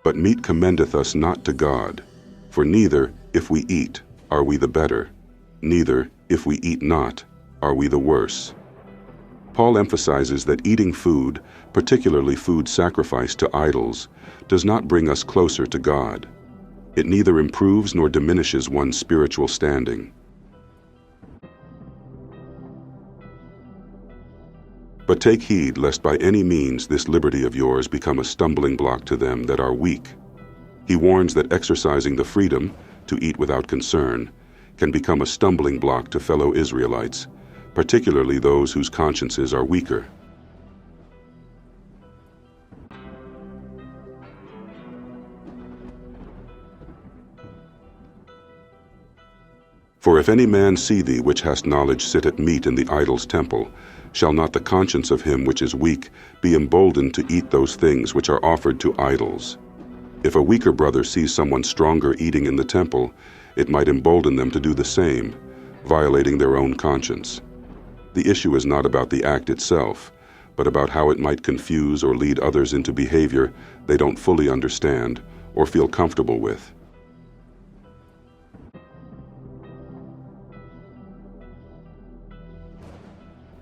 But meat commendeth us not to God. For neither, if we eat, are we the better, neither, if we eat not, are we the worse. Paul emphasizes that eating food, particularly food sacrificed to idols, does not bring us closer to God. It neither improves nor diminishes one's spiritual standing. But take heed lest by any means this liberty of yours become a stumbling block to them that are weak. He warns that exercising the freedom to eat without concern can become a stumbling block to fellow Israelites, particularly those whose consciences are weaker. For if any man see thee which hast knowledge sit at meat in the idol's temple, shall not the conscience of him which is weak be emboldened to eat those things which are offered to idols? If a weaker brother sees someone stronger eating in the temple, it might embolden them to do the same, violating their own conscience. The issue is not about the act itself, but about how it might confuse or lead others into behavior they don't fully understand or feel comfortable with.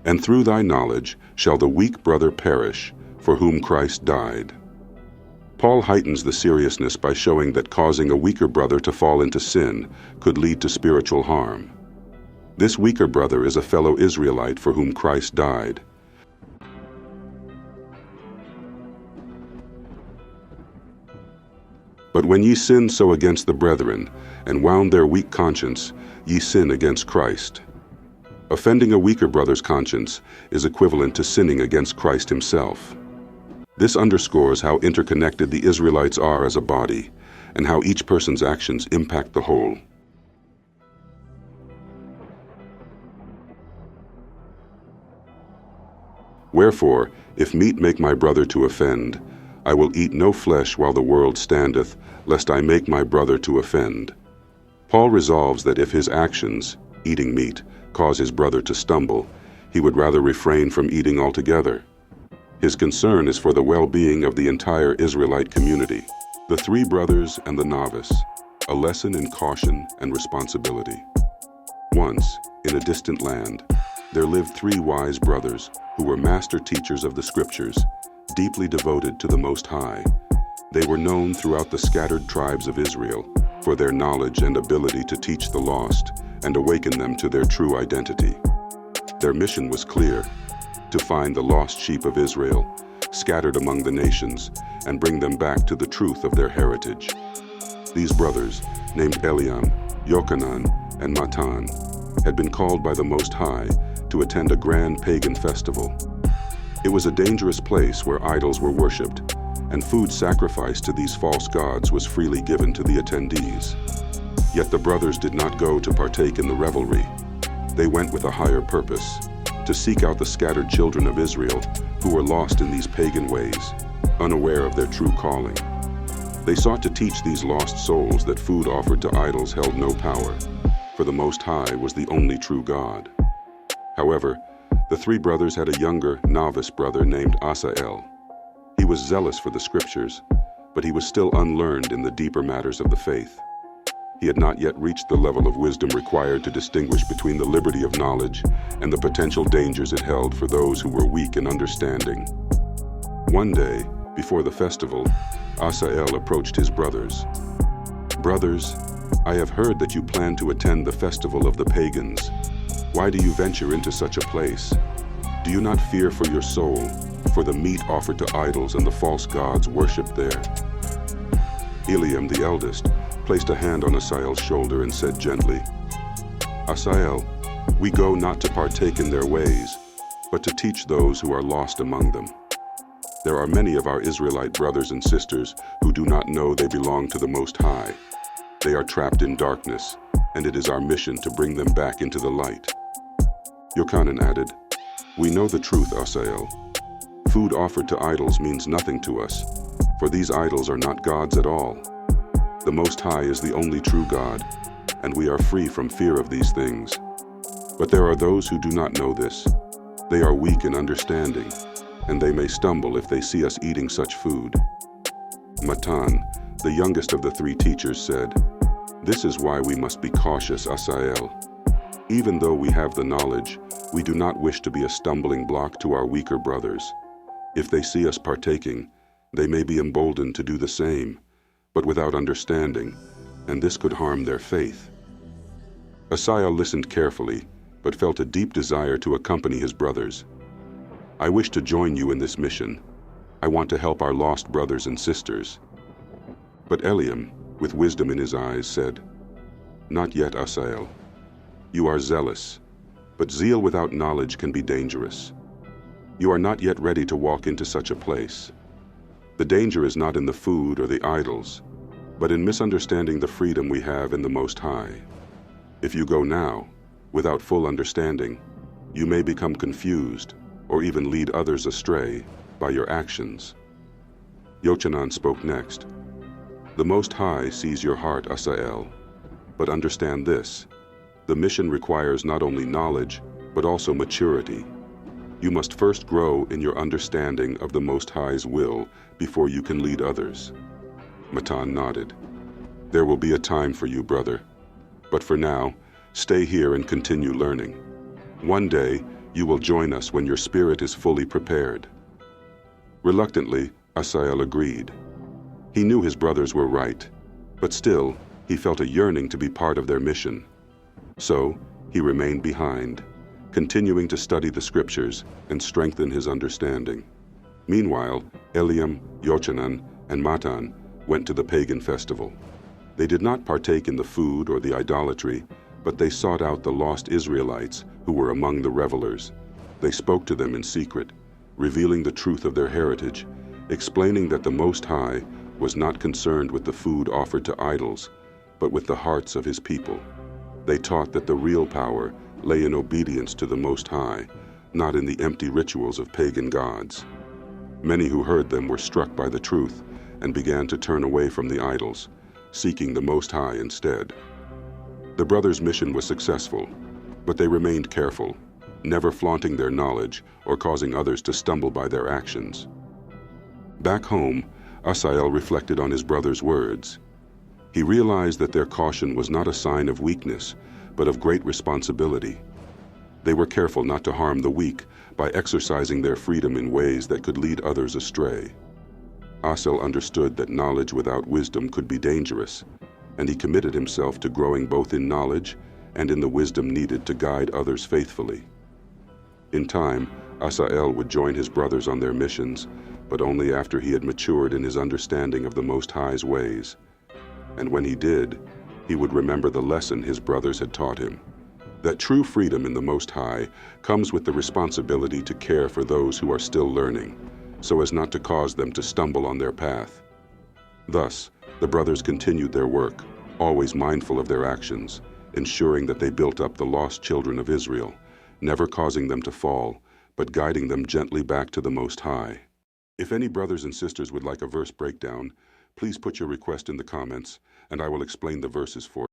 And through thy knowledge shall the weak brother perish, for whom Christ died. Paul heightens the seriousness by showing that causing a weaker brother to fall into sin could lead to spiritual harm. This weaker brother is a fellow Israelite for whom Christ died. But when ye sin so against the brethren, and wound their weak conscience, ye sin against Christ. Offending a weaker brother's conscience is equivalent to sinning against Christ himself. This underscores how interconnected the Israelites are as a body, and how each person's actions impact the whole. Wherefore, if meat make my brother to offend, I will eat no flesh while the world standeth, lest I make my brother to offend. Paul resolves that if his actions, eating meat, cause his brother to stumble, he would rather refrain from eating altogether. His concern is for the well-being of the entire Israelite community. The three brothers and the novice, a lesson in caution and responsibility. Once, in a distant land, there lived three wise brothers who were master teachers of the Scriptures, deeply devoted to the Most High. They were known throughout the scattered tribes of Israel for their knowledge and ability to teach the lost and awaken them to their true identity. Their mission was clear: to find the lost sheep of Israel, scattered among the nations, and bring them back to the truth of their heritage. These brothers, named Eliam, Yochanan, and Matan, had been called by the Most High to attend a grand pagan festival. It was a dangerous place where idols were worshipped, and food sacrificed to these false gods was freely given to the attendees. Yet the brothers did not go to partake in the revelry. They went with a higher purpose: to seek out the scattered children of Israel who were lost in these pagan ways, unaware of their true calling. They sought to teach these lost souls that food offered to idols held no power, for the Most High was the only true God. However, the three brothers had a younger, novice brother named Asael. He was zealous for the Scriptures, but he was still unlearned in the deeper matters of the faith. He had not yet reached the level of wisdom required to distinguish between the liberty of knowledge and the potential dangers it held for those who were weak in understanding. One day, before the festival, Asael approached his brothers. "Brothers, I have heard that you plan to attend the festival of the pagans. Why do you venture into such a place? Do you not fear for your soul, for the meat offered to idols and the false gods worshipped there?" Eliam, the eldest, placed a hand on Asael's shoulder and said gently, "Asael, we go not to partake in their ways, but to teach those who are lost among them. There are many of our Israelite brothers and sisters who do not know they belong to the Most High. They are trapped in darkness, and it is our mission to bring them back into the light." Yochanan added, "We know the truth, Asael. Food offered to idols means nothing to us, for these idols are not gods at all. The Most High is the only true God, and we are free from fear of these things. But there are those who do not know this. They are weak in understanding, and they may stumble if they see us eating such food. Matan, the youngest of the three teachers, said, "This is why we must be cautious, Asael. Even though we have the knowledge, we do not wish to be a stumbling block to our weaker brothers. If they see us partaking, they may be emboldened to do the same, but without understanding, and this could harm their faith." Asael listened carefully, but felt a deep desire to accompany his brothers. "I wish to join you in this mission. I want to help our lost brothers and sisters." But Eliam, with wisdom in his eyes, said, "Not yet, Asael. You are zealous, but zeal without knowledge can be dangerous. You are not yet ready to walk into such a place. The danger is not in the food or the idols, but in misunderstanding the freedom we have in the Most High. If you go now, without full understanding, you may become confused or even lead others astray by your actions." Yochanan spoke next. "The Most High sees your heart, Asael, but understand this. The mission requires not only knowledge, but also maturity. You must first grow in your understanding of the Most High's will before you can lead others." Matan nodded. "There will be a time for you, brother. But for now, stay here and continue learning. One day, you will join us when your spirit is fully prepared." Reluctantly, Asael agreed. He knew his brothers were right, but still, he felt a yearning to be part of their mission. So, he remained behind, continuing to study the scriptures and strengthen his understanding. Meanwhile, Eliam, Yochanan, and Matan went to the pagan festival. They did not partake in the food or the idolatry, but they sought out the lost Israelites who were among the revelers. They spoke to them in secret, revealing the truth of their heritage, explaining that the Most High was not concerned with the food offered to idols, but with the hearts of his people. They taught that the real power lay in obedience to the Most High, not in the empty rituals of pagan gods. Many who heard them were struck by the truth and began to turn away from the idols, seeking the Most High instead. The brothers' mission was successful, but they remained careful, never flaunting their knowledge or causing others to stumble by their actions. Back home, Asael reflected on his brothers' words. He realized that their caution was not a sign of weakness, but of great responsibility. They were careful not to harm the weak by exercising their freedom in ways that could lead others astray. Asael understood that knowledge without wisdom could be dangerous, and he committed himself to growing both in knowledge and in the wisdom needed to guide others faithfully. In time, Asael would join his brothers on their missions, but only after he had matured in his understanding of the Most High's ways. And when he did, he would remember the lesson his brothers had taught him, that true freedom in the Most High comes with the responsibility to care for those who are still learning, so as not to cause them to stumble on their path. Thus, the brothers continued their work, always mindful of their actions, ensuring that they built up the lost children of Israel, never causing them to fall, but guiding them gently back to the Most High. If any brothers and sisters would like a verse breakdown, please put your request in the comments, and I will explain the verses for you.